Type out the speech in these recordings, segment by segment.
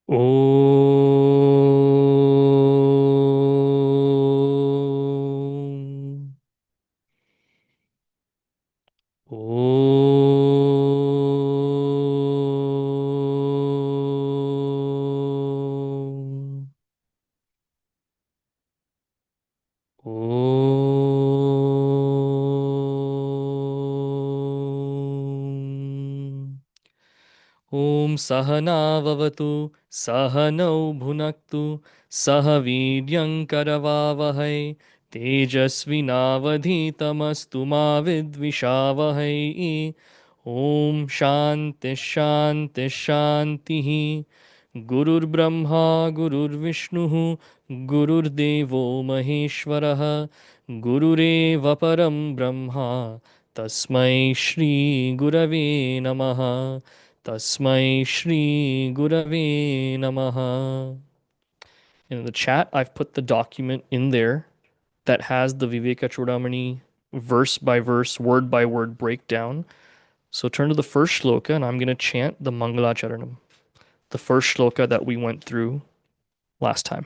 Om. Om. Om. Om Sahana Vavatu Sahanau Bhunaktu Sahavidyam Karavavahai Tejasvinavadhitamastu ma vidvishavahai. Om Shanti Shanti Shanti. Gurur Brahma Gurur Vishnu Gurur Devo Maheshwaraha Gurureva Param Brahma Tasmai Shri Gurave Namaha. Tasmai Shri Gurave Namaha. In the chat, I've put the document in there that has the Vivekachudamani verse by verse, word by word breakdown. So turn to the first shloka and I'm going to chant the Mangalacharanam, the first shloka that we went through last time.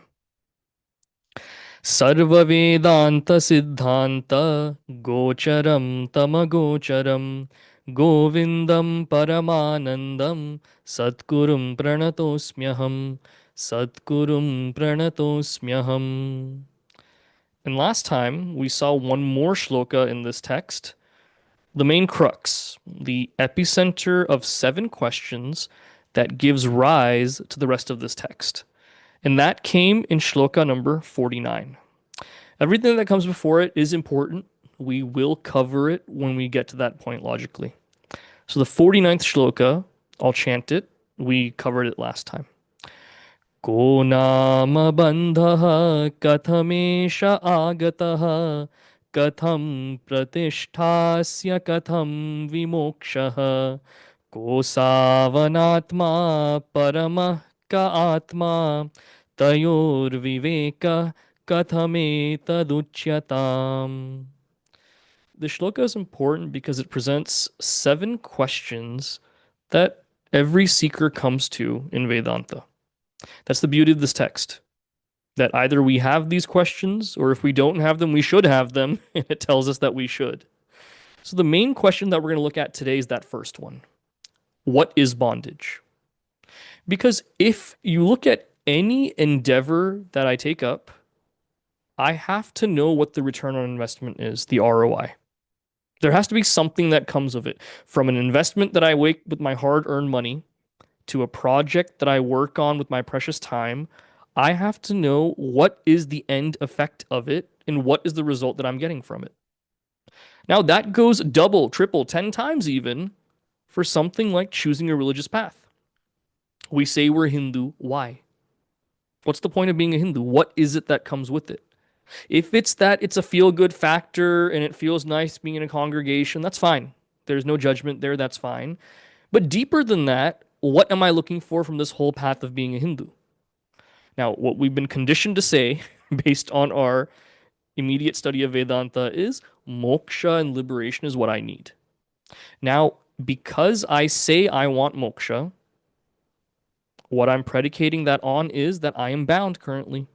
Sarva Vedanta Siddhanta Gocharam Tamagocharam Govindam Paramanandam Satkurum Pranatosmyaham Satkurum Pranatosmyaham. And last time we saw one more shloka in this text, the main crux, the epicenter of 7 questions that gives rise to the rest of this text. And that came in shloka number 49. Everything that comes before it is important. We will cover it when we get to that point logically. So the 49th shloka, I'll chant it. We covered it last time. Ko nama bandhaha kathamesha agataha katham pratisthasya katham vimokshaha ko savanatma paramah ka atma tayor viveka kathame taduchyatam. The shloka is important because it presents 7 questions that every seeker comes to in Vedanta. That's the beauty of this text. That either we have these questions, or if we don't have them, we should have them, and it tells us that we should. So the main question that we're going to look at today is that first one. What is bondage? Because if you look at any endeavor that I take up, I have to know what the return on investment is, the ROI. There has to be something that comes of it. From an investment that I make with my hard-earned money to a project that I work on with my precious time, I have to know what is the end effect of it and what is the result that I'm getting from it. Now, that goes double, triple, 10 times even for something like choosing a religious path. We say we're Hindu. Why? What's the point of being a Hindu? What is it that comes with it? If it's that it's a feel good factor and it feels nice being in a congregation, that's fine. There's no judgment there. That's fine. But deeper than that, what am I looking for from this whole path of being a Hindu? Now, what we've been conditioned to say, based on our immediate study of Vedanta, is moksha and liberation is what I need. Now, because I say I want moksha, what I'm predicating that on is that I am bound currently.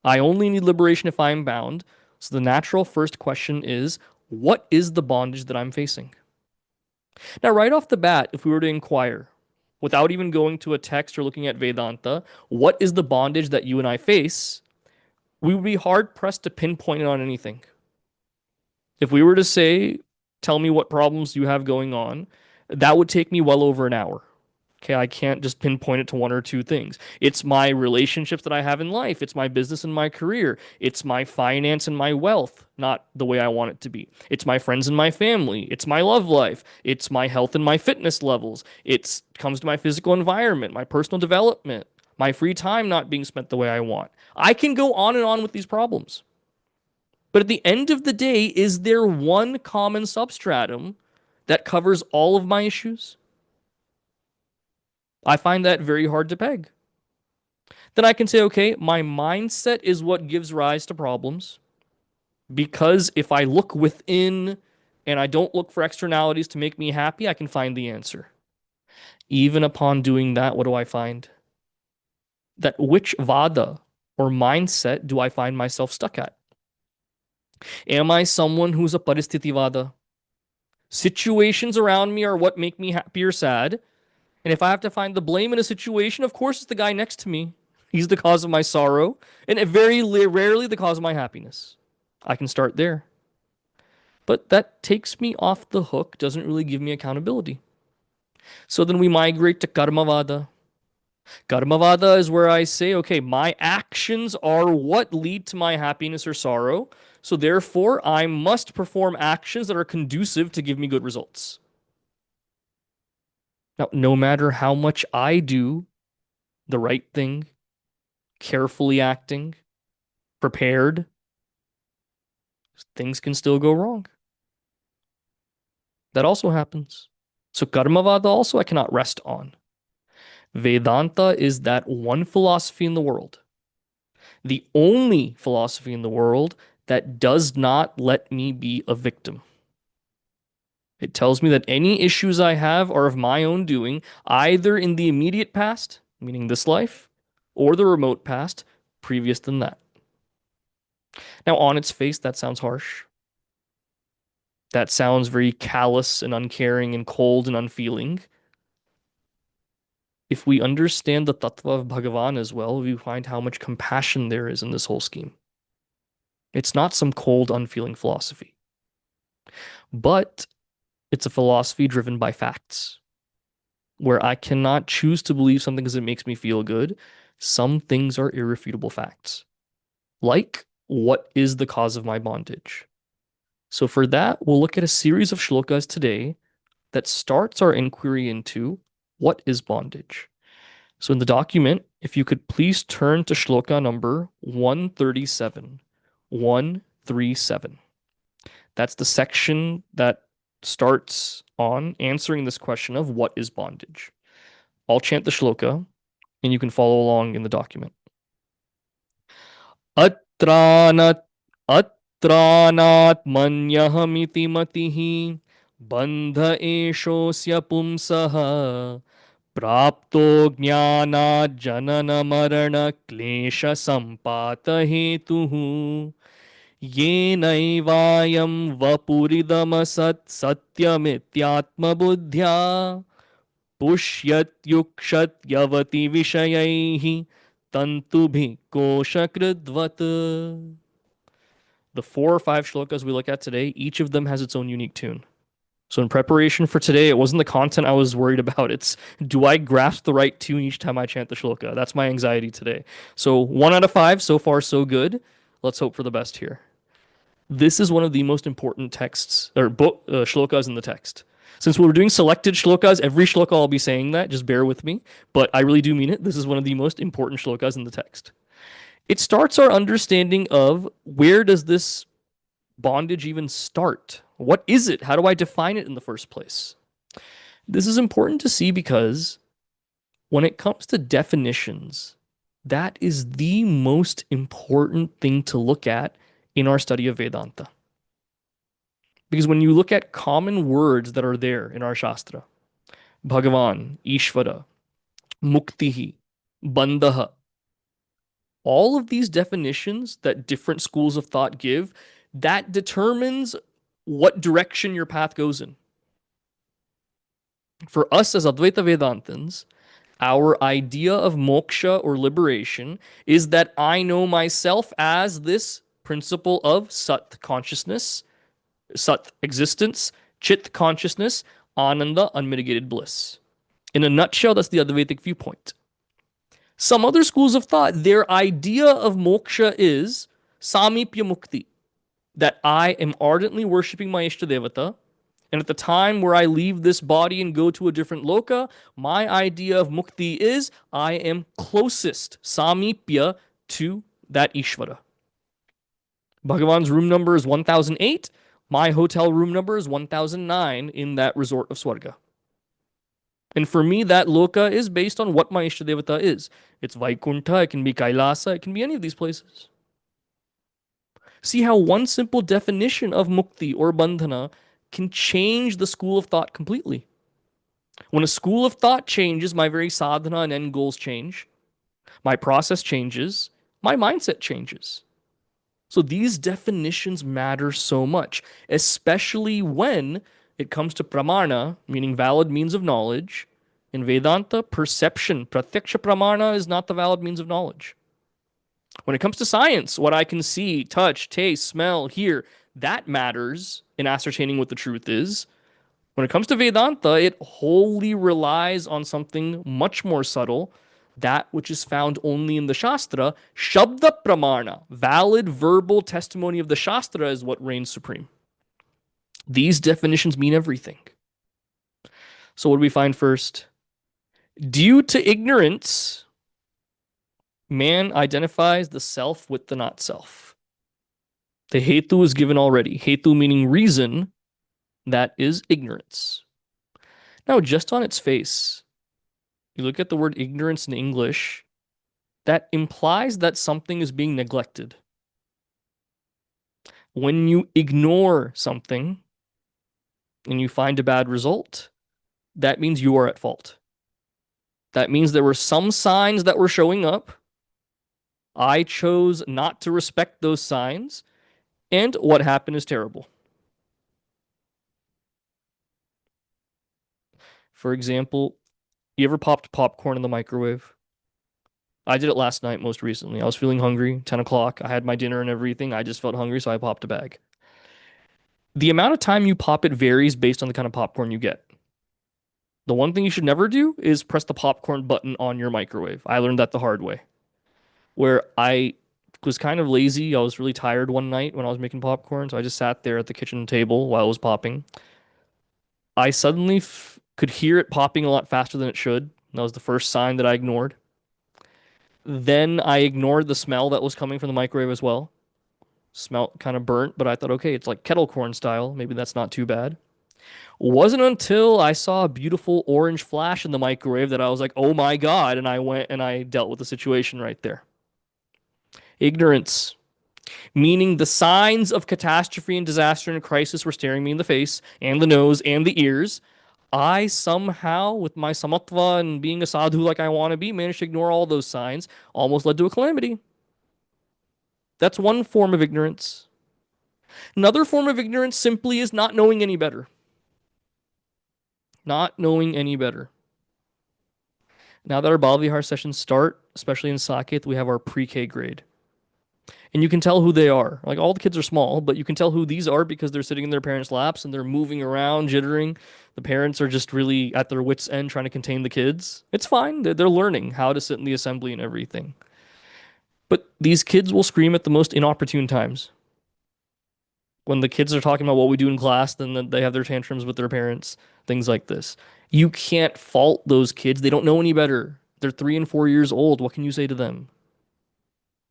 I only need liberation if I am bound. So the natural first question is, what is the bondage that I'm facing? Now, right off the bat, if we were to inquire, without even going to a text or looking at Vedanta, what is the bondage that you and I face? We would be hard pressed to pinpoint it on anything. If we were to say, tell me what problems you have going on, that would take me well over an hour. Okay, I can't just pinpoint it to one or two things. It's my relationships that I have in life. It's my business and my career. It's my finance and my wealth, not the way I want it to be. It's my friends and my family. It's my love life. It's my health and my fitness levels. It comes to my physical environment, my personal development, my free time not being spent the way I want. I can go on and on with these problems. But at the end of the day, is there one common substratum that covers all of my issues? I find that very hard to peg. Then I can say, okay, my mindset is what gives rise to problems. Because if I look within and I don't look for externalities to make me happy, I can find the answer. Even upon doing that, what do I find? that which vada or mindset do I find myself stuck at? Am I someone who's a paristhiti vada? Situations around me are what make me happy or sad. And if I have to find the blame in a situation, of course it's the guy next to me. He's the cause of my sorrow, and very rarely the cause of my happiness. I can start there. But that takes me off the hook, doesn't really give me accountability. So then we migrate to Karmavada. Karmavada is where I say, okay, my actions are what lead to my happiness or sorrow. So therefore, I must perform actions that are conducive to give me good results. Now, no matter how much I do the right thing, carefully acting, prepared, things can still go wrong. That also happens. So Karmavada also I cannot rest on. Vedanta is that one philosophy in the world, the only philosophy in the world that does not let me be a victim. It tells me that any issues I have are of my own doing, either in the immediate past, meaning this life, or the remote past, previous than that. Now, on its face, that sounds harsh. That sounds very callous and uncaring and cold and unfeeling. If we understand the tattva of Bhagavan as well, we find how much compassion there is in this whole scheme. It's not some cold, unfeeling philosophy, but it's a philosophy driven by facts, where I cannot choose to believe something because it makes me feel good. Some things are irrefutable facts, like what is the cause of my bondage? So, for that, we'll look at a series of shlokas today that starts our inquiry into what is bondage. So, in the document, if you could please turn to shloka number 137. 137. That's the section that starts on answering this question of what is bondage. I'll chant the shloka and you can follow along in the document. Atranat Atranatmanyahmiti matihi bandha eshosya pumsaha प्राप्तो ज्ञानात् जनन मरण क्लेश संपात हेतुः येनैवायं वपुरिदमसत् सत्यमित्यात्मबुद्ध्या पुष्यत्युक्षत यवति विषयैः तन्तुभिः कोशकृद्वत्. The 4 or 5 shlokas we look at today, each of them has its own unique tune. So in preparation for today, it wasn't the content I was worried about. It's do I grasp the right tune each time I chant the shloka? That's my anxiety today. So 1 out of 5, so far so good. Let's hope for the best here. This is one of the most important texts or shlokas in the text. Since we're doing selected shlokas, every shloka I'll be saying that. Just bear with me. But I really do mean it. This is one of the most important shlokas in the text. It starts our understanding of where does this bondage even start? What is it? How do I define it in the first place? This is important to see because when it comes to definitions, that is the most important thing to look at in our study of Vedanta. Because when you look at common words that are there in our Shastra, Bhagavan, Ishvara, Muktihi, Bandha, all of these definitions that different schools of thought give, that determines what direction your path goes in. For us as Advaita Vedantins, our idea of moksha or liberation is that I know myself as this principle of Sat consciousness, Sat existence, Chit consciousness, Ananda, unmitigated bliss. In a nutshell, that's the Advaitic viewpoint. Some other schools of thought, their idea of moksha is Samipya Mukti, that I am ardently worshipping my Ishtadevata, and at the time where I leave this body and go to a different loka, my idea of mukti is I am closest, samipya, to that Ishvara. Bhagavan's room number is 1008. My hotel room number is 1009 in that resort of Swarga. And for me, that loka is based on what my Ishtadevata is. It's Vaikuntha, it can be Kailasa, it can be any of these places. See how one simple definition of mukti or bandhana can change the school of thought completely. When a school of thought changes, my very sadhana and end goals change. My process changes, my mindset changes. So these definitions matter so much, especially when it comes to pramana, meaning valid means of knowledge. In Vedanta, perception, pratyaksha pramana is not the valid means of knowledge. When it comes to science, what I can see, touch, taste, smell, hear, that matters in ascertaining what the truth is. When it comes to Vedanta, it wholly relies on something much more subtle, that which is found only in the Shastra. Shabda Pramana, valid verbal testimony of the Shastra, is what reigns supreme. These definitions mean everything. So, what do we find first? Due to ignorance, man identifies the self with the not self. The hetu is given already. Hetu meaning reason, that is ignorance. Now, just on its face, you look at the word ignorance in English, that implies that something is being neglected. When you ignore something and you find a bad result, that means you are at fault. That means there were some signs that were showing up. I chose not to respect those signs, and what happened is terrible. For example, you ever popped popcorn in the microwave? I did it last night most recently. I was feeling hungry, 10 o'clock. I had my dinner and everything. I just felt hungry, so I popped a bag. The amount of time you pop it varies based on the kind of popcorn you get. The one thing you should never do is press the popcorn button on your microwave. I learned that the hard way. Where I was kind of lazy. I was really tired one night when I was making popcorn, so I just sat there at the kitchen table while it was popping. I suddenly could hear it popping a lot faster than it should. That was the first sign that I ignored. Then I ignored the smell that was coming from the microwave as well. Smelled kind of burnt, but I thought, okay, it's like kettle corn style. Maybe that's not too bad. Wasn't until I saw a beautiful orange flash in the microwave that I was like, oh my God. And I went and I dealt with the situation right there. Ignorance, meaning the signs of catastrophe and disaster and crisis were staring me in the face and the nose and the ears. I somehow, with my samatva and being a sadhu like I want to be, managed to ignore all those signs, almost led to a calamity. That's one form of ignorance. Another form of ignorance simply is not knowing any better. Not knowing any better. Now that our Bal sessions start, especially in Saket, we have our pre-K grade. And you can tell who they are. Like all the kids are small, but you can tell who these are because they're sitting in their parents' laps and they're moving around, jittering. The parents are just really at their wits' end trying to contain the kids. It's fine. They're learning how to sit in the assembly and everything. But these kids will scream at the most inopportune times. When the kids are talking about what we do in class, then they have their tantrums with their parents, things like this. You can't fault those kids. They don't know any better. They're 3 and 4 years old. What can you say to them?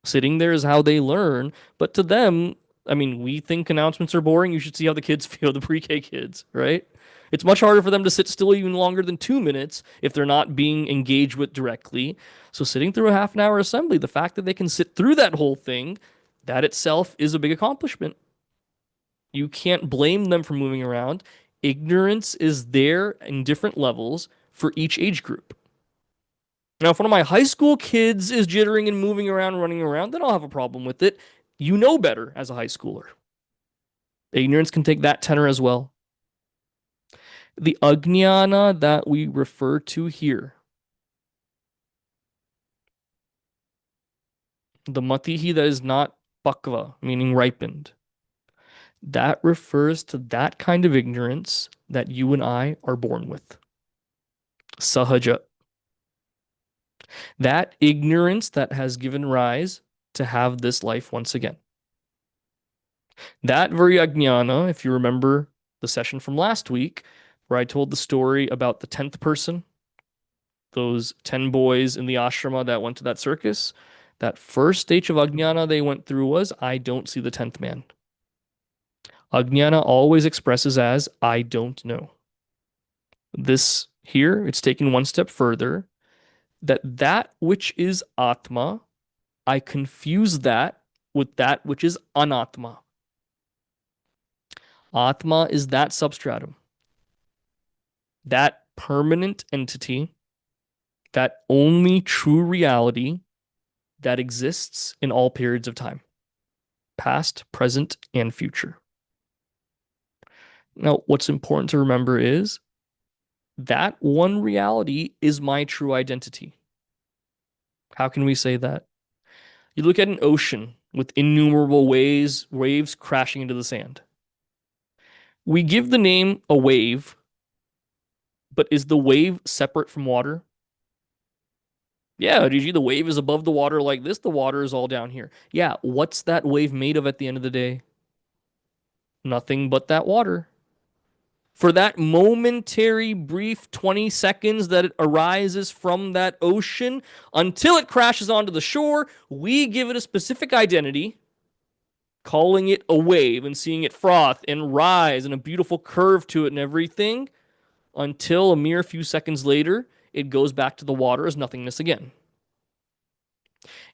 Sitting there is how they learn. But to them, I mean, we think announcements are boring. You should see how the kids feel, the pre-K kids, right? It's much harder for them to sit still even longer than 2 minutes if they're not being engaged with directly. So sitting through a half an hour assembly, the fact that they can sit through that whole thing, that itself is a big accomplishment. You can't blame them for moving around. Ignorance is there in different levels for each age group. Now, if one of my high school kids is jittering and moving around, running around, then I'll have a problem with it. You know better as a high schooler. Ignorance can take that tenor as well. The ajnana that we refer to here, the matihi that is not pakva, meaning ripened, that refers to that kind of ignorance that you and I are born with. Sahaja. That ignorance that has given rise to have this life once again. That very ajnana, if you remember the session from last week, where I told the story about the 10th person, those 10 boys in the ashrama that went to that circus, that first stage of ajnana they went through was, I don't see the 10th man. Ajnana always expresses as, I don't know. This here, it's taken one step further, that which is Atma, I confuse that with that which is Anatma. Atma is that substratum, that permanent entity, that only true reality that exists in all periods of time, past, present, and future. Now, what's important to remember is that one reality is my true identity. How can we say that? You look at an ocean with innumerable waves crashing into the sand. We give the name a wave, but is the wave separate from water? Yeah, DG, the wave is above the water like this, the water is all down here. Yeah, what's that wave made of at the end of the day? Nothing but that water. For that momentary, brief 20 seconds that it arises from that ocean until it crashes onto the shore, we give it a specific identity, calling it a wave and seeing it froth and rise and a beautiful curve to it and everything, until a mere few seconds later, it goes back to the water as nothingness again.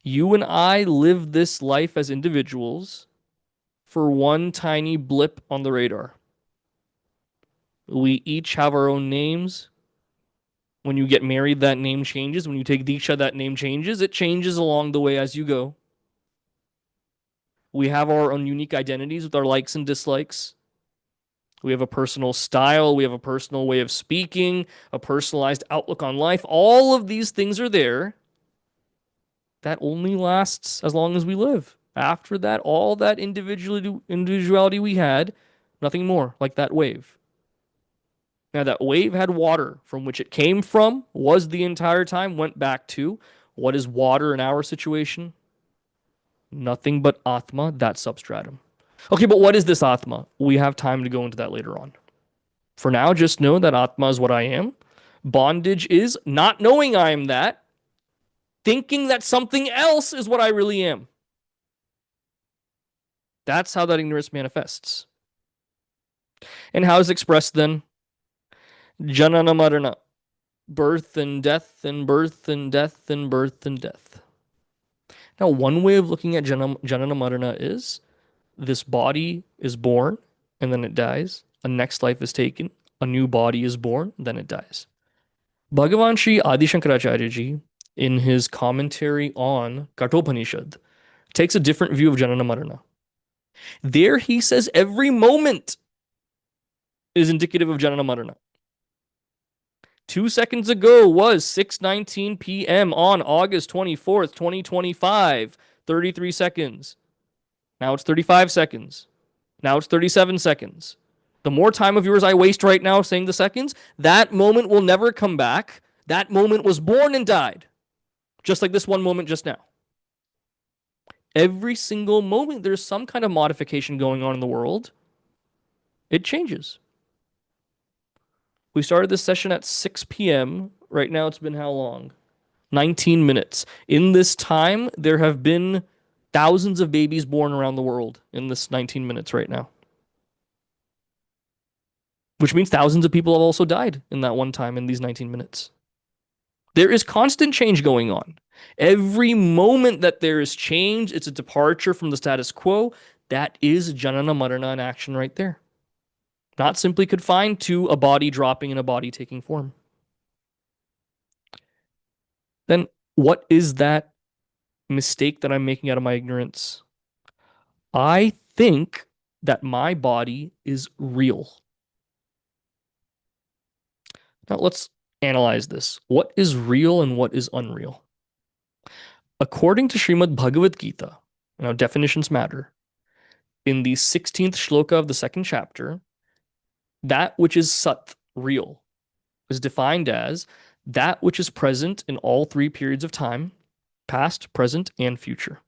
You and I live this life as individuals for one tiny blip on the radar. We each have our own names. When you get married, that name changes. When you take Diksha, that name changes. It changes along the way as you go. We have our own unique identities with our likes and dislikes. We have a personal style. We have a personal way of speaking, a personalized outlook on life. All of these things are there. That only lasts as long as we live. After that, all that individuality we had, nothing more, like that wave. Now, that wave had water from which it came from, was the entire time, went back to. What is water in our situation? Nothing but Atma, that substratum. Okay, but what is this Atma? We have time to go into that later on. For now, just know that Atma is what I am. Bondage is not knowing I am that, thinking that something else is what I really am. That's how that ignorance manifests. And how is it expressed then? Janana Marana. Birth and death and birth and death and birth and death. Now, one way of looking at Janana Marana is this body is born and then it dies. A next life is taken. A new body is born, then it dies. Bhagavan Sri Adi Shankaracharya ji, in his commentary on Kathopanishad, takes a different view of Janana Marana. There he says every moment is indicative of Janana Marana. 2 seconds ago was 6:19 p.m. on August 24th, 2025. 33 seconds. Now it's 35 seconds. Now it's 37 seconds. The more time of yours I waste right now saying the seconds, that moment will never come back. That moment was born and died. Just like this one moment just now. Every single moment, there's some kind of modification going on in the world. It changes. We started this session at 6 p.m. Right now, it's been how long? 19 minutes. In this time, there have been thousands of babies born around the world in this 19 minutes right now. Which means thousands of people have also died in that one time in these 19 minutes. There is constant change going on. Every moment that there is change, it's a departure from the status quo. That is Janana Marana in action right there. Not simply confined to a body dropping and a body taking form. Then what is that mistake that I'm making out of my ignorance? I think that my body is real. Now let's analyze this. What is real and what is unreal? According to Srimad Bhagavad Gita, now definitions matter. In the 16th shloka of the second chapter, that which is sat, real, is defined as that which is present in all three periods of time, past, present, and future.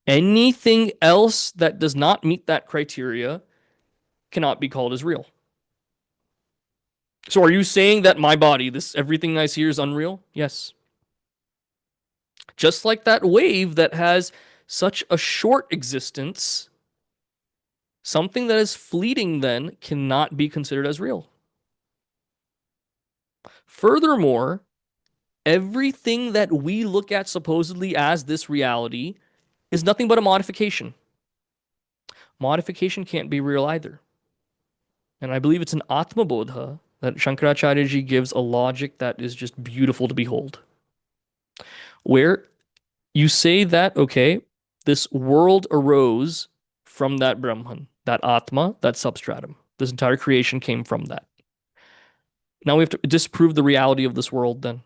Anything else that does not meet that criteria cannot be called as real. So are you saying that my body, this everything I see here is unreal? Yes. Just like that wave that has such a short existence, something that is fleeting then cannot be considered as real. Furthermore, everything that we look at supposedly as this reality is nothing but a modification. Modification can't be real either. And I believe it's an Atma Bodha that Shankaracharya ji gives a logic that is just beautiful to behold. Where You say that, okay, this world arose from that Brahman, that Atma, that substratum. This entire creation came from that. Now we have to disprove the reality of this world then.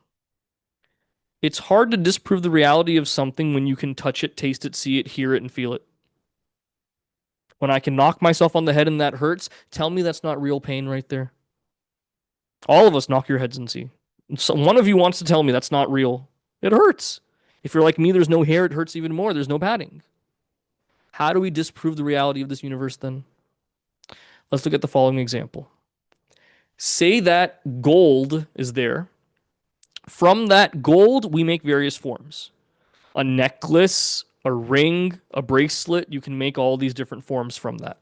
It's hard to disprove the reality of something when you can touch it, taste it, see it, hear it, and feel it. When I can knock myself on the head and that hurts, tell me that's not real pain right there. All of us knock your heads and see. So one of you wants to tell me that's not real. It hurts. If you're like me, there's no hair, it hurts even more. There's no padding. How do we disprove the reality of this universe then? Let's look at the following example. Say that gold is there. From that gold, we make various forms. A necklace, a ring, a bracelet. You can make all these different forms from that.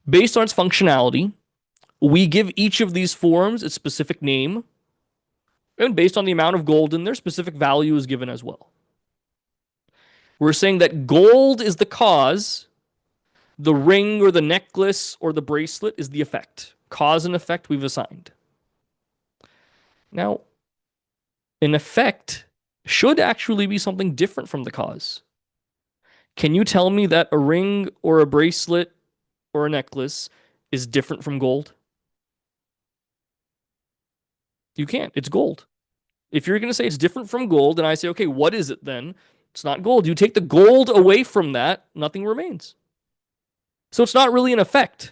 Based on its functionality, we give each of these forms its specific name, and based on the amount of gold in there, specific value is given as well. We're saying that gold is the cause, the ring or the necklace or the bracelet is the effect. Cause and effect we've assigned. Now, an effect should actually be something different from the cause. Can you tell me that a ring or a bracelet or a necklace is different from gold? You can't. It's gold. If you're going to say it's different from gold, and I say, okay, what is it then? It's not gold. You take the gold away from that, nothing remains. So it's not really an effect,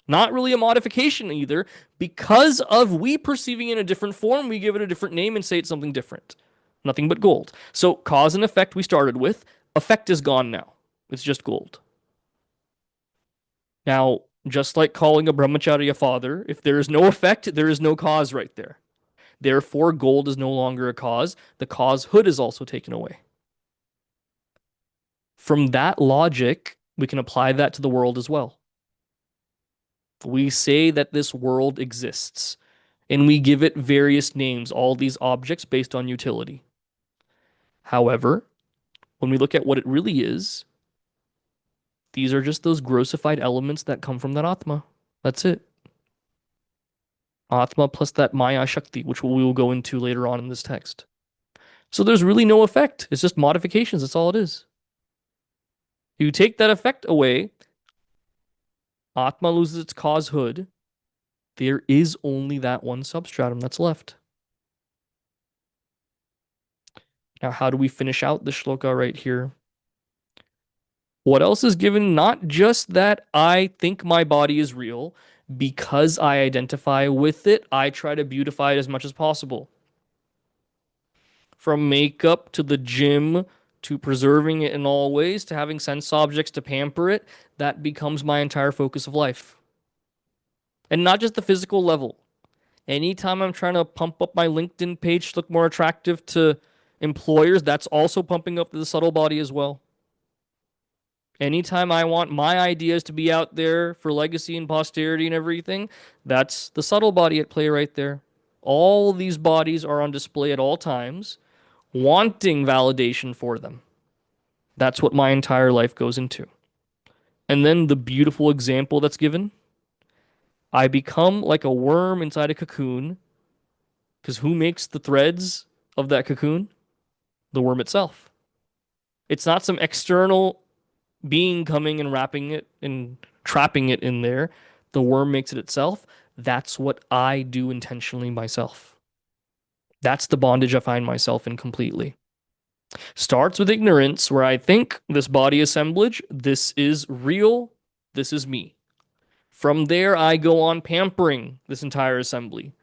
not really a modification either. Because of we perceiving it in a different form, we give it a different name and say it's something different. Nothing but gold. So cause and effect we started with. Effect is gone now. It's just gold. Now, just like calling a brahmacharya father, if there is no effect, there is no cause right there. Therefore, gold is no longer a cause. The causehood is also taken away. From that logic, we can apply that to the world as well. We say that this world exists, and we give it various names, all these objects based on utility. However, when we look at what it really is, these are just those grossified elements that come from that Atma. That's it. Atma plus that Maya Shakti, which we will go into later on in this text. So there's really no effect. It's just modifications. That's all it is. You take that effect away, Atma loses its causehood. There is only that one substratum that's left. Now, how do we finish out the shloka right here? What else is given? Not just that I think my body is real. Because I identify with it, I try to beautify it as much as possible. From makeup to the gym to preserving it in all ways to having sense objects to pamper it, that becomes my entire focus of life. And not just the physical level. Anytime I'm trying to pump up my LinkedIn page to look more attractive to employers, that's also pumping up the subtle body as well. Anytime I want my ideas to be out there for legacy and posterity and everything, that's the subtle body at play right there. All these bodies are on display at all times, wanting validation for them. That's what my entire life goes into. And then the beautiful example that's given, I become like a worm inside a cocoon, because who makes the threads of that cocoon? The worm itself. It's not some external being coming and wrapping it and trapping it in there. The worm makes it itself. That's what I do intentionally myself. That's the bondage I find myself in completely. Starts with ignorance, where I think this body assemblage, this is real, this is me. From there, I go on pampering this entire assembly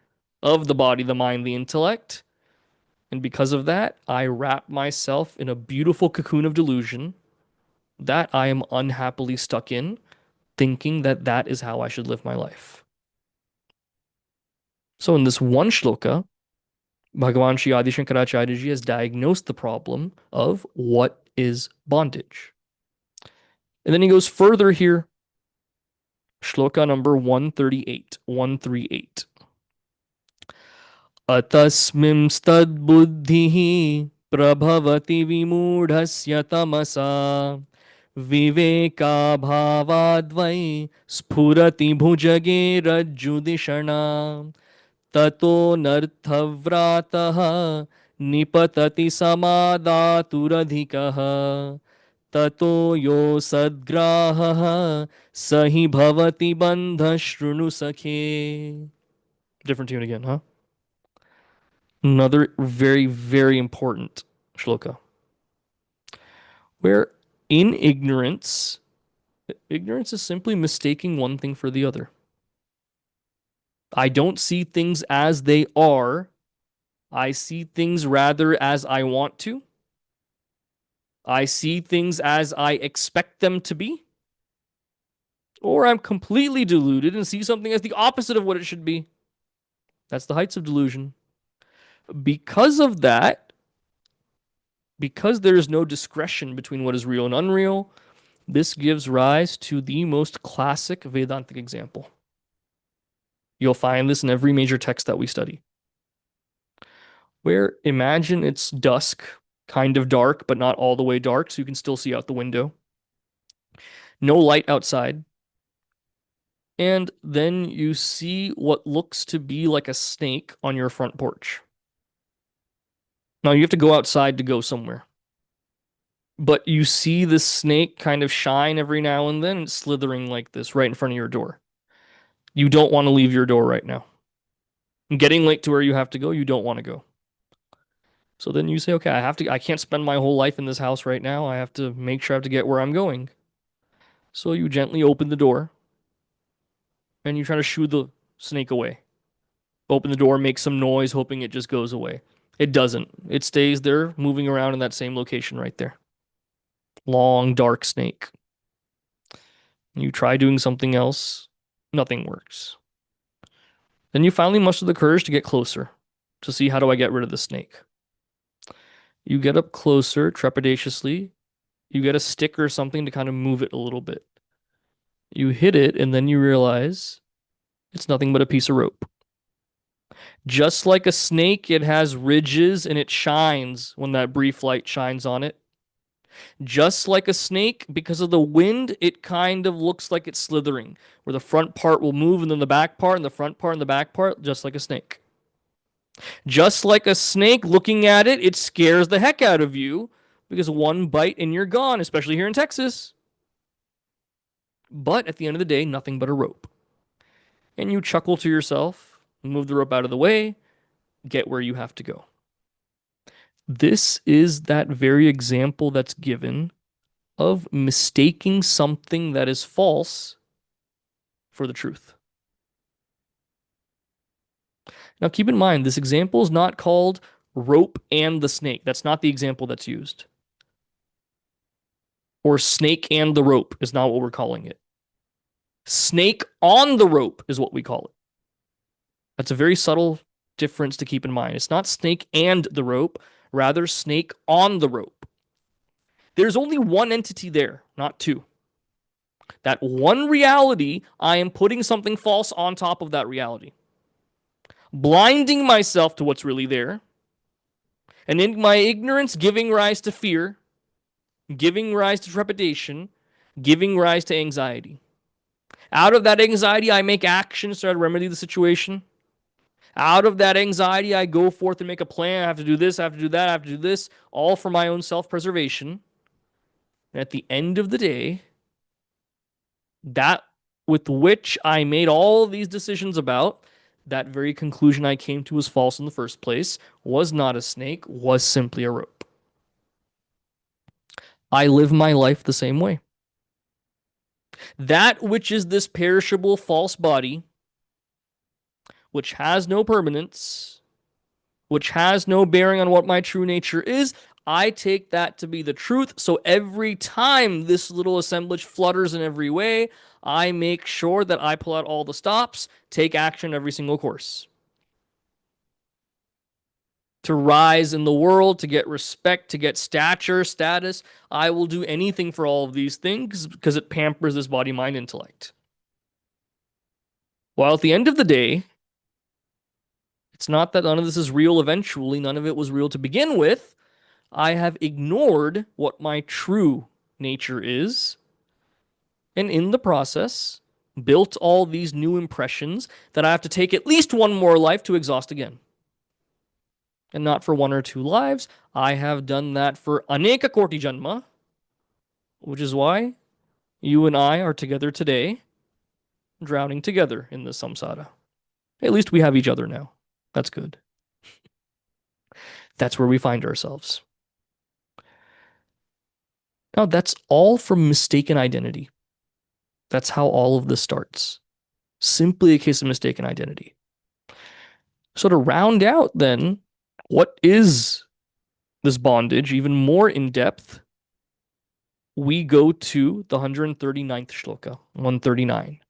of the body, the mind, the intellect. And because of that, I wrap myself in a beautiful cocoon of delusion that I am unhappily stuck in, thinking that that is how I should live my life. So in this one shloka, Bhagavan Shri Adi Shankaracharya ji has diagnosed the problem of what is bondage. And then he goes further here, shloka number 138, 138. अतस्मिंस्तद्बुद्धिः प्रभवति विमूढस्य तमसा विवेकाभावाद्वै स्फुरति भुजगे रज्जुदिषणा ततो नर्थव्रातः निपतति समादातुरधिकः ततो यो सद्ग्राहः स हि भवति बन्धः शृणु सखे. Different tune again, huh? Another very, very important shloka. Where in ignorance, ignorance is simply mistaking one thing for the other. I don't see things as they are. I see things rather as I want to. I see things as I expect them to be. Or I'm completely deluded and see something as the opposite of what it should be. That's the heights of delusion. Because of that, because there is no discretion between what is real and unreal, this gives rise to the most classic Vedantic example. You'll find this in every major text that we study. Where imagine it's dusk, kind of dark, but not all the way dark, so you can still see out the window. No light outside. And then you see what looks to be like a snake on your front porch. Now you have to go outside to go somewhere. But you see this snake kind of shine every now and then, slithering like this right in front of your door. You don't want to leave your door right now. Getting late to where you have to go, you don't want to go. So then you say, okay, I can't spend my whole life in this house right now. I have to make sure I have to get where I'm going. So you gently open the door and you try to shoo the snake away. Open the door, make some noise, hoping it just goes away. It doesn't. It stays there, moving around in that same location right there. Long, dark snake. You try doing something else, nothing works. Then you finally muster the courage to get closer, to see how do I get rid of the snake. You get up closer, trepidatiously. You get a stick or something to kind of move it a little bit. You hit it, and then you realize it's nothing but a piece of rope. Just like a snake, it has ridges and it shines when that brief light shines on it. Just like a snake, because of the wind, it kind of looks like it's slithering, where the front part will move and then the back part and the front part and the back part, just like a snake. Just like a snake, looking at it, it scares the heck out of you because one bite and you're gone, especially here in Texas. But at the end of the day, nothing but a rope. And you chuckle to yourself, move the rope out of the way, get where you have to go. This is that very example that's given of mistaking something that is false for the truth. Now, keep in mind, this example is not called rope and the snake. That's not the example that's used. Or snake and the rope is not what we're calling it. Snake on the rope is what we call it. That's a very subtle difference to keep in mind. It's not snake and the rope, rather snake on the rope. There's only one entity there, not two. That one reality, I am putting something false on top of that reality. Blinding myself to what's really there. And in my ignorance, giving rise to fear, giving rise to trepidation, giving rise to anxiety. Out of that anxiety, I make actions to try to remedy the situation. Out of that anxiety, I go forth and make a plan. I have to do this, I have to do that, I have to do this, all for my own self-preservation. And at the end of the day, that with which I made all of these decisions about, that very conclusion I came to was false in the first place, was not a snake, was simply a rope. I live my life the same way. That which is this perishable false body, which has no permanence, which has no bearing on what my true nature is, I take that to be the truth. So every time this little assemblage flutters in every way, I make sure that I pull out all the stops, take action every single course. To rise in the world, to get respect, to get stature, status, I will do anything for all of these things because it pampers this body, mind, intellect. While at the end of the day, it's not that none of this is real eventually, none of it was real to begin with. I have ignored what my true nature is, and in the process, built all these new impressions that I have to take at least one more life to exhaust again. and not for one or two lives. I have done that for aneka korti janma, which is why you and I are together today, drowning together in the samsara. At least we have each other now. That's good. That's where we find ourselves. Now, that's all from mistaken identity. That's how all of this starts. Simply a case of mistaken identity. So, to round out, then, what is this bondage even more in depth? We go to the 139th shloka, 139.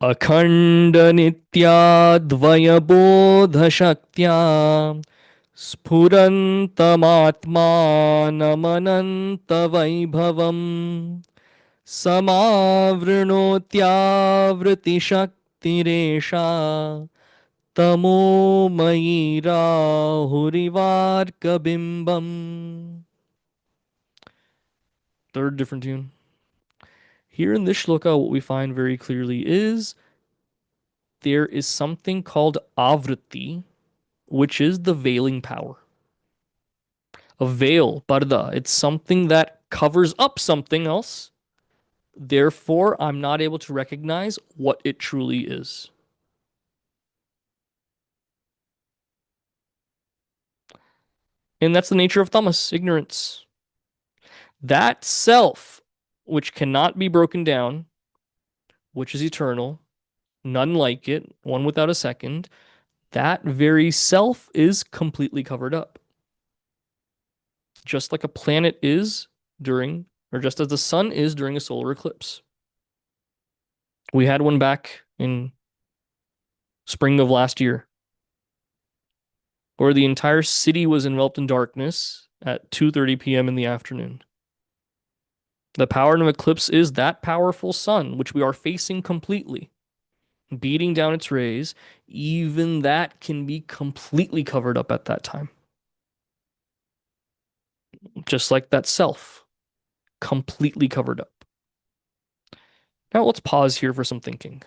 अखण्ड नित्याद्वयबोधशक्त्या स्फुरन्तमात्मानमनन्तवैभवम् समावृणोत्यावृतिशक्तिरेषा तमोमयी राहुरिवार्कबिम्बम्. Third different tune. Here in this shloka, what we find very clearly is there is something called avriti, which is the veiling power. A veil, parda, it's something that covers up something else. Therefore, I'm not able to recognize what it truly is. And that's the nature of tamas, ignorance. That self, which cannot be broken down, which is eternal, none like it, one without a second, that very self is completely covered up. Just like a planet is during, or just as the sun is during a solar eclipse. We had one back in spring of last year where the entire city was enveloped in darkness at 2:30 p.m. in the afternoon. The power of an eclipse is that powerful sun, which we are facing completely, beating down its rays. Even that can be completely covered up at that time. Just like that self, completely covered up. Now let's pause here for some thinking.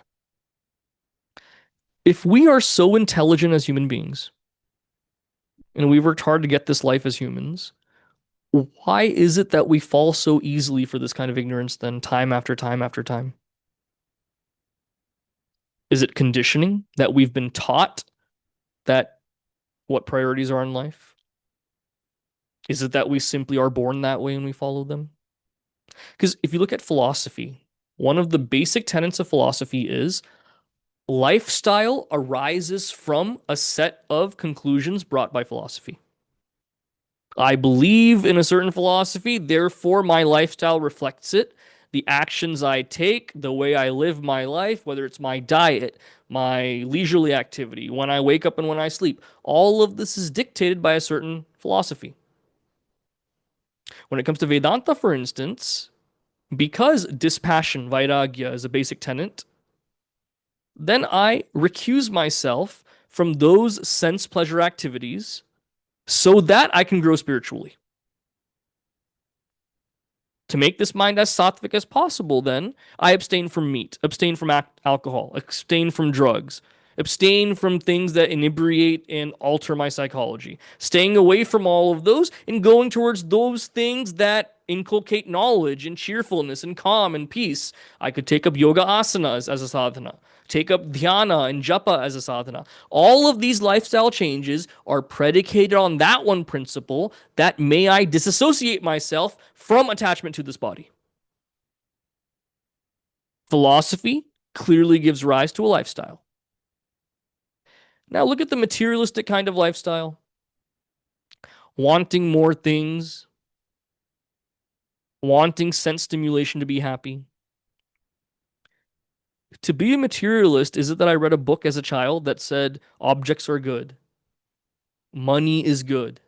If we are so intelligent as human beings, and we've worked hard to get this life as humans, why is it that we fall so easily for this kind of ignorance then, time after time after time? Is it conditioning that we've been taught that what priorities are in life? Is it that we simply are born that way and we follow them? Because if you look at philosophy, one of the basic tenets of philosophy is lifestyle arises from a set of conclusions brought by philosophy. I believe in a certain philosophy, therefore my lifestyle reflects it. The actions I take, the way I live my life, whether it's my diet, my leisurely activity, when I wake up and when I sleep, all of this is dictated by a certain philosophy. When it comes to Vedanta, for instance, because dispassion, vairagya, is a basic tenet, then I recuse myself from those sense pleasure activities so that I can grow spiritually. To make this mind as sattvic as possible, then, I abstain from meat, abstain from alcohol, abstain from drugs, abstain from things that inebriate and alter my psychology, staying away from all of those and going towards those things that inculcate knowledge and cheerfulness and calm and peace. I could take up yoga asanas as a sadhana, take up dhyana and japa as a sadhana. All of these lifestyle changes are predicated on that one principle, that may I disassociate myself from attachment to this body. Philosophy clearly gives rise to a lifestyle. Now look at the materialistic kind of lifestyle. Wanting more things, wanting sense stimulation to be happy. To be a materialist, is it that I read a book as a child that said objects are good? Money is good.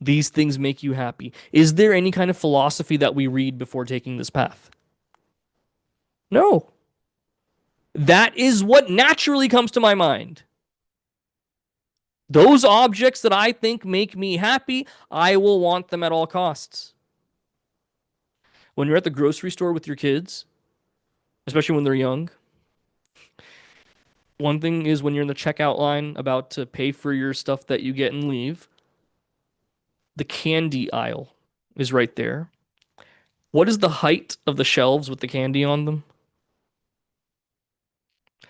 These things make you happy. Is there any kind of philosophy that we read before taking this path? No. That is what naturally comes to my mind. Those objects that I think make me happy, I will want them at all costs. When you're at the grocery store with your kids, especially when they're young, One thing is when you're in the checkout line about to pay for your stuff that you get and leave, the candy aisle is right there. What is the height of the shelves with the candy on them?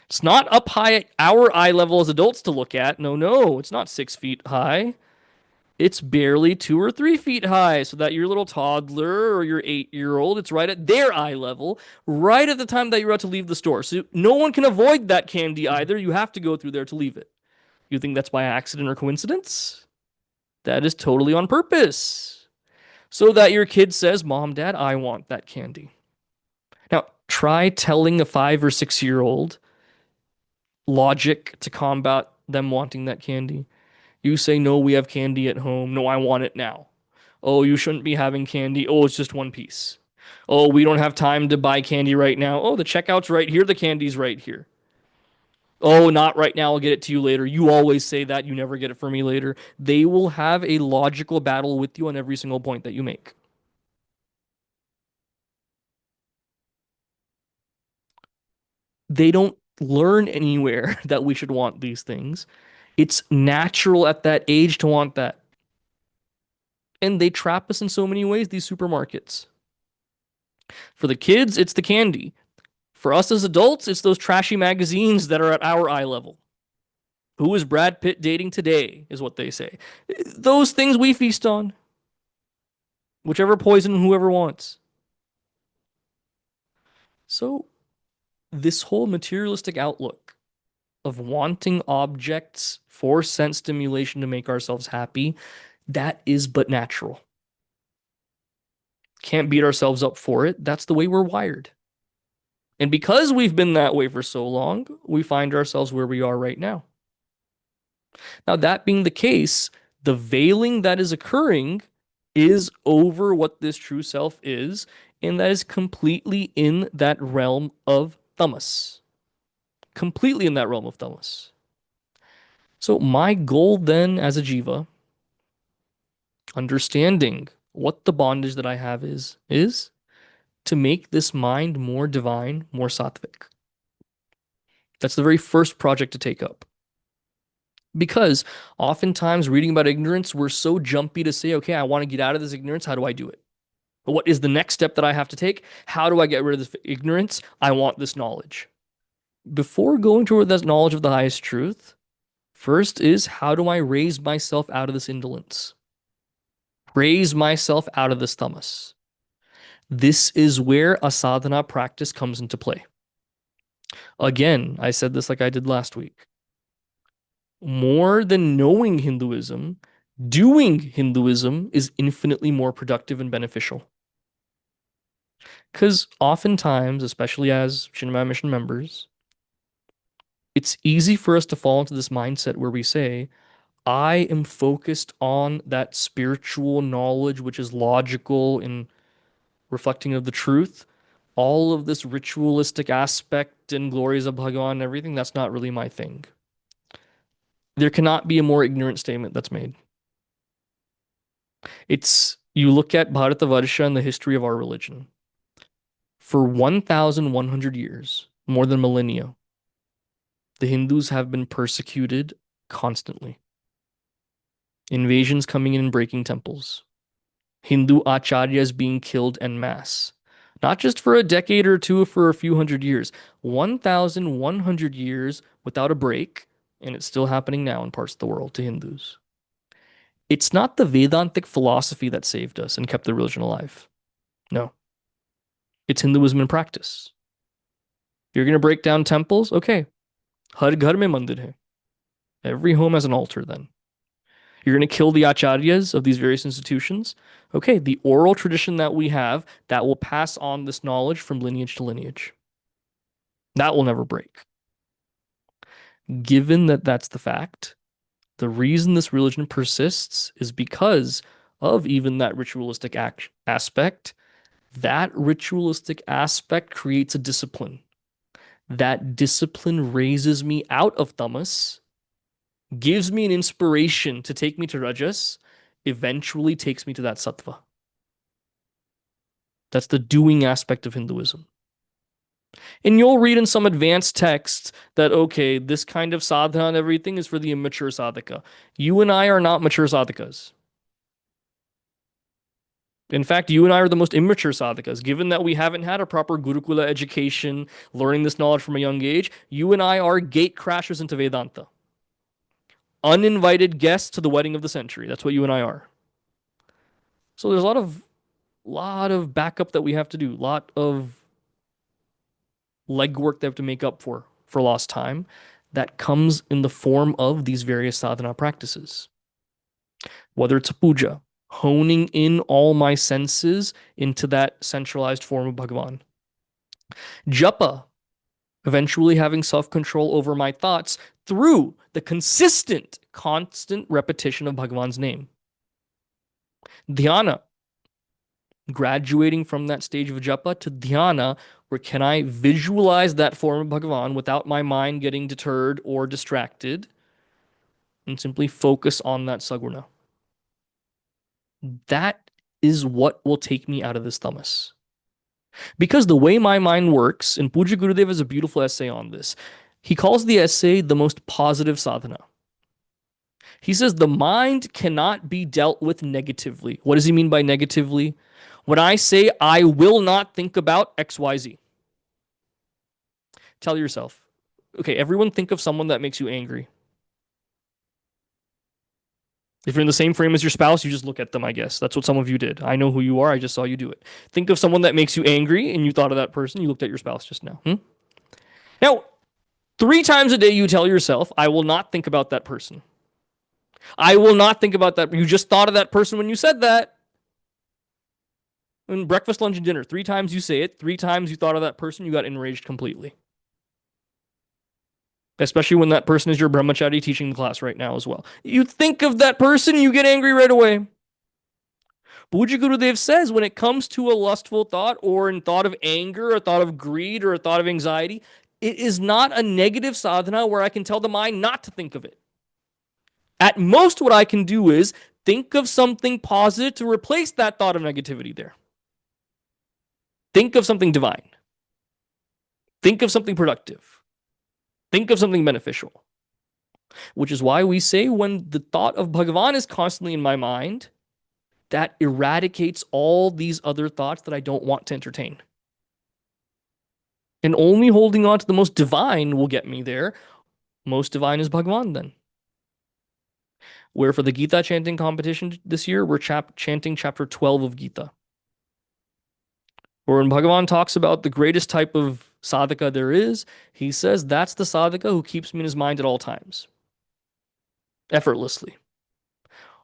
It's not up high at our eye level as adults to look at. No, no, it's not 6 feet high. It's barely 2 or 3 feet high, so that your little toddler or your 8 year old, it's right at their eye level, right at the time that you're about to leave the store. So no one can avoid that candy either. You have to go through there to leave it. You think that's by accident or coincidence? That is totally on purpose. So that your kid says, Mom, Dad, I want that candy. Now, try telling a 5 or 6 year old logic to combat them wanting that candy. You say, no, we have candy at home. No, I want it now. Oh, you shouldn't be having candy. Oh, it's just one piece. Oh, we don't have time to buy candy right now. Oh, the checkout's right here. The candy's right here. Oh, not right now. I'll get it to you later. You always say that. You never get it for me later. They will have a logical battle with you on every single point that you make. They don't learn anywhere that we should want these things. It's natural at that age to want that. And they trap us in so many ways, these supermarkets. For the kids, it's the candy. For us as adults, it's those trashy magazines that are at our eye level. Who is Brad Pitt dating today, is what they say. Those things we feast on. Whichever poison whoever wants. So, this whole materialistic outlook of wanting objects for sense stimulation to make ourselves happy, that is but natural. Can't beat ourselves up for it. That's the way we're wired. And because we've been that way for so long, we find ourselves where we are right now. Now, that being the case, the veiling that is occurring is over what this true self is, and that is completely in that realm of tamas. Completely in that realm of tamas. So, my goal then as a jiva, understanding what the bondage that I have is to make this mind more divine, more sattvic. That's the very first project to take up. Because oftentimes reading about ignorance, we're so jumpy to say, okay, I want to get out of this ignorance. How do I do it? What is the next step that I have to take? How do I get rid of this ignorance? I want this knowledge. Before going toward that knowledge of the highest truth, first is how do I raise myself out of this indolence? Raise myself out of this tamas. This is where a sadhana practice comes into play. Again, I said this like I did last week. More than knowing Hinduism, doing Hinduism is infinitely more productive and beneficial. Because oftentimes, especially as Shinmaya Mission members, it's easy for us to fall into this mindset where we say, I am focused on that spiritual knowledge, which is logical and reflecting of the truth. All of this ritualistic aspect and glories of Bhagavan and everything, that's not really my thing. There cannot be a more ignorant statement that's made. It's, you look at Bharatavarsha and the history of our religion. For 1,100 years, more than millennia, the Hindus have been persecuted constantly. Invasions coming in and breaking temples. Hindu acharyas being killed en masse. Not just for a decade or two, for a few hundred years. 1,100 years without a break, and it's still happening now in parts of the world to Hindus. It's not the Vedantic philosophy that saved us and kept the religion alive. No. It's Hinduism in practice. You're going to break down temples? Okay. Har ghar mein mandir hai. Every home has an altar then. You're going to kill the acharyas of these various institutions? Okay, the oral tradition that we have that will pass on this knowledge from lineage to lineage. That will never break. Given that that's the fact, the reason this religion persists is because of even that ritualistic aspect. That ritualistic aspect creates a discipline. That discipline raises me out of tamas, gives me an inspiration to take me to rajas, eventually takes me to that sattva. That's the doing aspect of Hinduism. And you'll read in some advanced texts that, okay, this kind of sadhana and everything is for the immature sadhaka. You and I are not mature sadhakas. In fact, you and I are the most immature sadhakas. Given that we haven't had a proper Gurukula education, learning this knowledge from a young age, you and I are gate crashers into Vedanta. Uninvited guests to the wedding of the century. That's what you and I are. So there's a lot of backup that we have to do, a lot of legwork they have to make up for lost time that comes in the form of these various sadhana practices. Whether it's a puja, honing in all my senses into that centralized form of Bhagavan. Japa, eventually having self control over my thoughts through the constant repetition of Bhagavan's name. Dhyana, graduating from that stage of japa to dhyana, where can I visualize that form of Bhagavan without my mind getting deterred or distracted and simply focus on that saguna. That is what will take me out of this tamas. Because the way my mind works, and Puja Gurudev has a beautiful essay on this, he calls the essay the most positive sadhana. He says the mind cannot be dealt with negatively. What does he mean by negatively? When I say I will not think about XYZ, tell yourself, okay, everyone think of someone that makes you angry. If you're in the same frame as your spouse, you just look at them, I guess. That's what some of you did. I know who you are. I just saw you do it. Think of someone that makes you angry and you thought of that person. You looked at your spouse just now. Now, 3 times a day, you tell yourself, I will not think about that person. I will not think about that. You just thought of that person when you said that. In breakfast, lunch, and dinner, 3 times you say it. 3 times you thought of that person, you got enraged completely. Especially when that person is your brahmachari teaching the class right now as well. You think of that person, you get angry right away. Puja Gurudev says when it comes to a lustful thought or in thought of anger, a thought of greed, or a thought of anxiety, it is not a negative sadhana where I can tell the mind not to think of it. At most, what I can do is think of something positive to replace that thought of negativity there. Think of something divine. Think of something productive. Think of something beneficial. Which is why we say when the thought of Bhagavan is constantly in my mind, that eradicates all these other thoughts that I don't want to entertain. And only holding on to the most divine will get me there. Most divine is Bhagavan then. Where for the Gita chanting competition this year, we're chanting chapter 12 of Gita. Or when Bhagavan talks about the greatest type of sadhaka there is, he says that's the sadhaka who keeps me in his mind at all times. Effortlessly.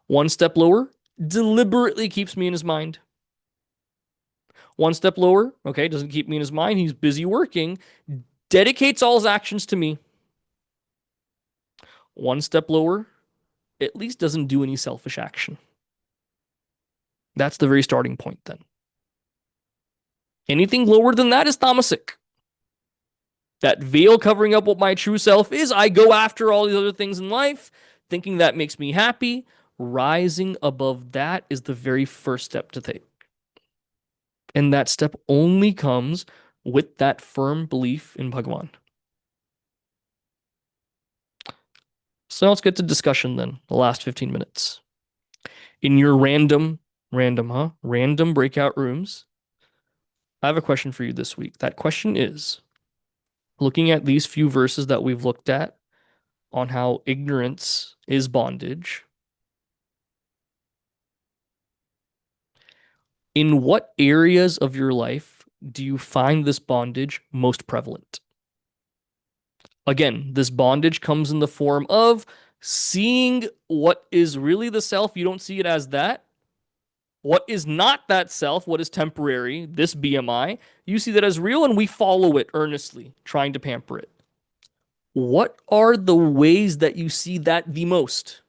One step lower, deliberately keeps me in his mind. One step lower, okay, doesn't keep me in his mind. He's busy working, dedicates all his actions to me. One step lower, at least doesn't do any selfish action. That's the very starting point then. Anything lower than that is tamasic. That veil covering up what my true self is, I go after all these other things in life, thinking that makes me happy. Rising above that is the very first step to take. And that step only comes with that firm belief in Bhagavan. So let's get to discussion then, the last 15 minutes. In your random breakout rooms, I have a question for you this week. That question is, looking at these few verses that we've looked at on how ignorance is bondage, in what areas of your life do you find this bondage most prevalent? Again, this bondage comes in the form of seeing what is really the self. You don't see it as that. What is not that self, what is temporary, this BMI, you see that as real and we follow it earnestly, trying to pamper it. What are the ways that you see that the most?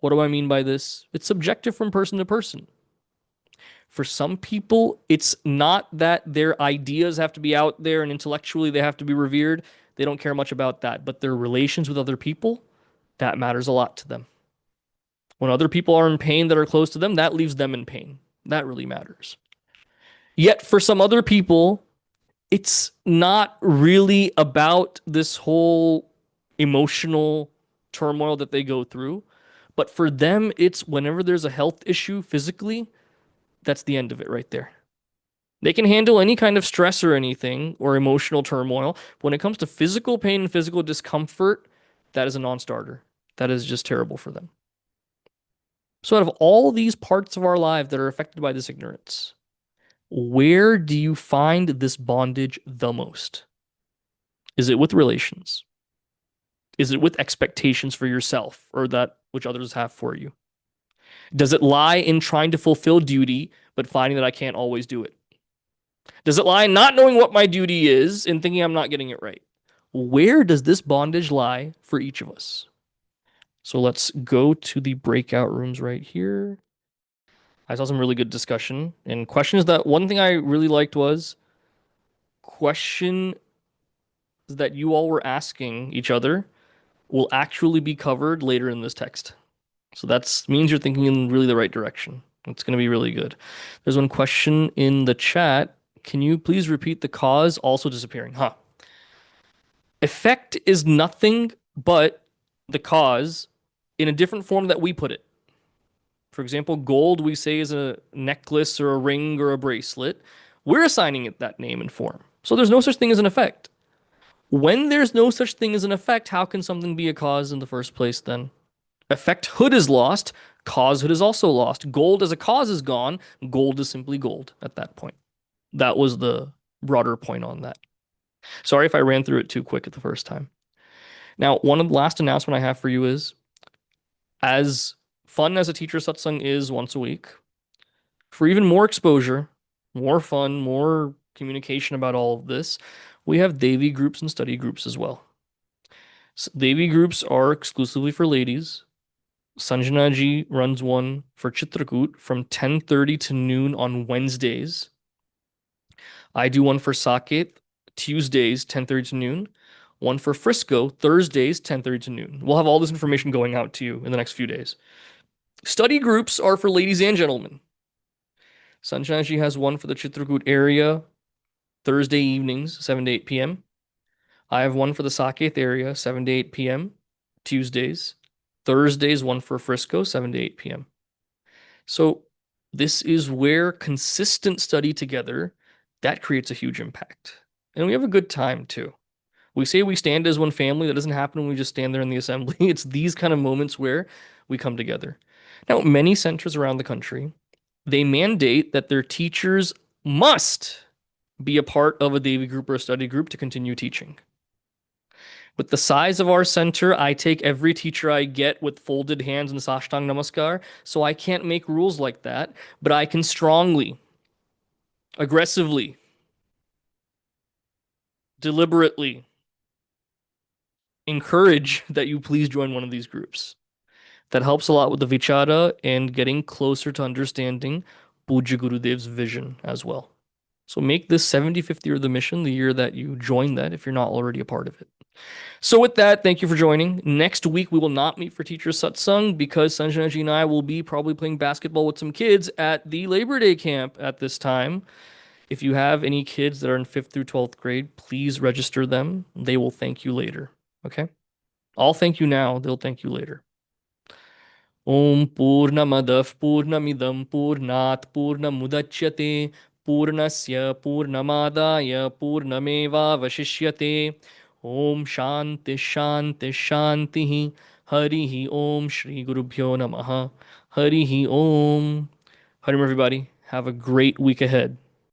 What do I mean by this? It's subjective from person to person. For some people, it's not that their ideas have to be out there and intellectually they have to be revered. They don't care much about that. But their relations with other people, that matters a lot to them. When other people are in pain that are close to them, that leaves them in pain. That really matters. Yet for some other people, It's not really about this whole emotional turmoil that they go through, but for them, it's whenever there's a health issue physically, that's the end of it right there. They can handle any kind of stress or anything or emotional turmoil. When it comes to physical pain and physical discomfort, that is a non-starter. That is just terrible for them. So, out of all these parts of our life that are affected by this ignorance, where do you find this bondage the most? Is it with relations? Is it with expectations for yourself or that which others have for you? Does it lie in trying to fulfill duty, but finding that I can't always do it? Does it lie in not knowing what my duty is and thinking I'm not getting it right? Where does this bondage lie for each of us? So let's go to the breakout rooms right here. I saw some really good discussion and questions. That one thing I really liked was questions that you all were asking each other will actually be covered later in this text. So that means you're thinking in really the right direction. It's going to be really good. There's one question in the chat. Can you please repeat the cause also disappearing? Huh. Effect is nothing but the cause in a different form that we put it. For example, gold we say is a necklace or a ring or a bracelet. We're assigning it that name and form. So there's no such thing as an effect. When there's no such thing as an effect, how can something be a cause in the first place then? Effect-hood is lost, cause-hood is also lost. Gold as a cause is gone, gold is simply gold at that point. That was the broader point on that. Sorry if I ran through it too quick at the first time. Now, one of the last announcement I have for you is, as fun as a teacher satsang is once a week, for even more exposure, more fun, more communication about all of this, we have Devi groups and study groups as well. So Devi groups are exclusively for ladies. Sanjana ji runs one for Chitrakoot from 10:30 to noon on Wednesdays. I do one for Saket Tuesdays 10:30 to noon. One for Frisco Thursdays 10:30 to noon. We'll have all this information going out to you in the next few days. Study groups are for ladies and gentlemen. Sanjana ji has one for the Chitrakoot area Thursday evenings 7 to 8 p.m. I have one for the Saket area 7 to 8 p.m. Tuesdays. Thursdays one for Frisco 7 to 8 p.m. So this is where consistent study together, that creates a huge impact. And we have a good time too. We say we stand as one family. That doesn't happen when we just stand there in the assembly. It's these kind of moments where we come together. Now, many centers around the country, they mandate that their teachers must be a part of a Devi group or a study group to continue teaching. With the size of our center, I take every teacher I get with folded hands and Sashtang Namaskar, so I can't make rules like that, but I can strongly, aggressively, deliberately encourage that you please join one of these groups. That helps a lot with the vichara and getting closer to understanding Puja Gurudev's vision as well. So make this 75th year of the mission the year that you join that if you're not already a part of it. So with that, thank you for joining. Next week, we will not meet for Teacher Satsang because Sanjana ji and I will be probably playing basketball with some kids at the Labor Day camp at this time. If you have any kids that are in 5th through 12th grade, please register them. They will thank you later. Okay? I'll thank you now. They'll thank you later. Om Purnamadav Purnamidam Purnat Purnamudachyate Purnasya Purnamadaya Purnameva Vashishyate Om Shanti Shanti Shanti Harihi Om Shri Gurubhyo Namaha Harihi Om. Harim everybody. Have a great week ahead.